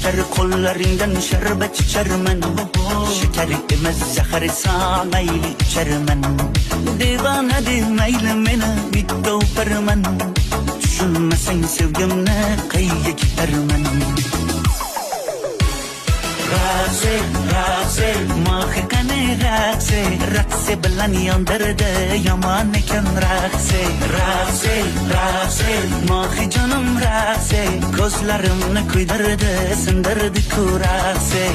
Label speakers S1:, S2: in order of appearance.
S1: Şeker kollarından şerbet içermen. Şeker emez zahar sanaylı içermen. Divane demeyli beni bitti öpermen. Düşünmesen sevgimle kıyıya gidermen. Rakse, rakse, mahkane rakse. Rakse bilan yandırdı yaman eken rakse. Rakse, rakse, mah canım rakse. Gözlerimni kuydardı, sındırdı kurakse.